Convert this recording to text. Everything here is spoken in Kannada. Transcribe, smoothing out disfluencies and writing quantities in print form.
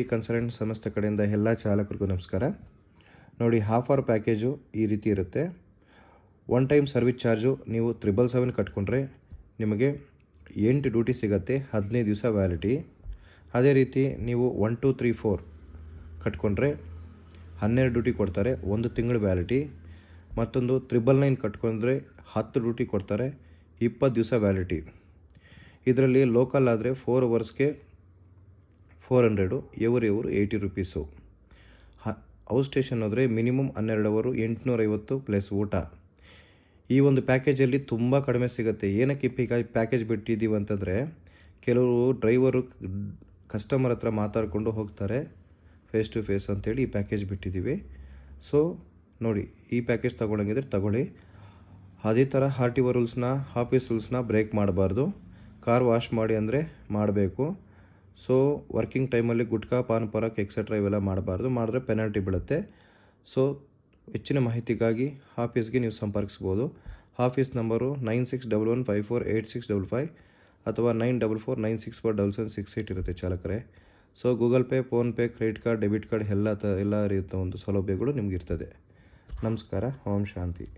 ಈ ಕನ್ಸಲ್ಟೆಂಟ್ ಸಂಸ್ಥೆ ಕಡೆಯಿಂದ ಎಲ್ಲ ಚಾಲಕರಿಗೂ ನಮಸ್ಕಾರ. ನೋಡಿ, ಹಾಫ್ ಅವರ್ ಪ್ಯಾಕೇಜು ಈ ರೀತಿ ಇರುತ್ತೆ. ಒನ್ ಟೈಮ್ ಸರ್ವಿಸ್ ಚಾರ್ಜು ನೀವು 777 ಕಟ್ಕೊಂಡ್ರೆ ನಿಮಗೆ 8 ಡ್ಯೂಟಿ ಸಿಗುತ್ತೆ, 15 ದಿವಸ ವ್ಯಾಲಿಟಿ. ಅದೇ ರೀತಿ ನೀವು 1 2 3 4 ಕಟ್ಕೊಂಡ್ರೆ 12 ಡ್ಯೂಟಿ ಕೊಡ್ತಾರೆ, 1 ತಿಂಗಳು ವ್ಯಾಲಿಟಿ. ಮತ್ತೊಂದು 999 ಕಟ್ಕೊಂಡ್ರೆ 10 ಡ್ಯೂಟಿ ಕೊಡ್ತಾರೆ, 20 ದಿವಸ ವ್ಯಾಲಿಟಿ. ಇದರಲ್ಲಿ ಲೋಕಲ್ ಆದರೆ 4 ಅವರ್ಸ್ಗೆ 400, ಎವರು 80 ರುಪೀಸು. ಔಟ್ ಸ್ಟೇಷನ್ ಹೋದರೆ ಮಿನಿಮಮ್ 12 ಅವರು 850 ಪ್ಲಸ್ ಊಟ. ಈ ಒಂದು ಪ್ಯಾಕೇಜಲ್ಲಿ ತುಂಬ ಕಡಿಮೆ ಸಿಗುತ್ತೆ. ಏನಕ್ಕೆ ಪ್ಯಾಕೇಜ್ ಬಿಟ್ಟಿದ್ದೀವಿ ಅಂತಂದರೆ, ಕೆಲವರು ಡ್ರೈವರು ಕಸ್ಟಮರ್ ಹತ್ರ ಮಾತಾಡಿಕೊಂಡು ಹೋಗ್ತಾರೆ ಫೇಸ್ ಟು ಫೇಸ್ ಅಂತೇಳಿ ಈ ಪ್ಯಾಕೇಜ್ ಬಿಟ್ಟಿದ್ದೀವಿ. ಸೊ ನೋಡಿ, ಈ ಪ್ಯಾಕೇಜ್ ತೊಗೊಳಂಗಿದ್ರೆ ತಗೊಳ್ಳಿ. ಅದೇ ಥರ RTO ರೂಲ್ಸ್ನ, ಆಫೀಸ್ ರೂಲ್ಸ್ನ ಬ್ರೇಕ್ ಮಾಡಬಾರ್ದು. ಕಾರ್ ವಾಶ್ ಮಾಡಿ ಅಂದರೆ ಮಾಡಬೇಕು. ಸೊ ವರ್ಕಿಂಗ್ ಟೈಮಲ್ಲಿ ಗುಟ್ಕಾ, ಪಾನ್ ಪರಾಕ್ ಎಕ್ಸೆಟ್ರಾ ಇವೆಲ್ಲ ಮಾಡಬಾರ್ದು. ಮಾಡಿದ್ರೆ ಪೆನಾಲ್ಟಿ ಬೀಳುತ್ತೆ. ಸೊ ಹೆಚ್ಚಿನ ಮಾಹಿತಿಗಾಗಿ ಆಫೀಸ್ಗೆ ನೀವು ಸಂಪರ್ಕಿಸ್ಬೋದು. ಆಫೀಸ್ ನಂಬರು 9611548655 ಅಥವಾ 9449647768 ಇರುತ್ತೆ ಚಾಲಕರೇ. So Google Pay, PhonePe, credit card, debit card ಎಲ್ಲ ರೀತಿಯ ಒಂದು ಸೌಲಭ್ಯಗಳು ನಿಮಗಿರ್ತದೆ. ನಮಸ್ಕಾರ. ಓಂ ಶಾಂತಿ.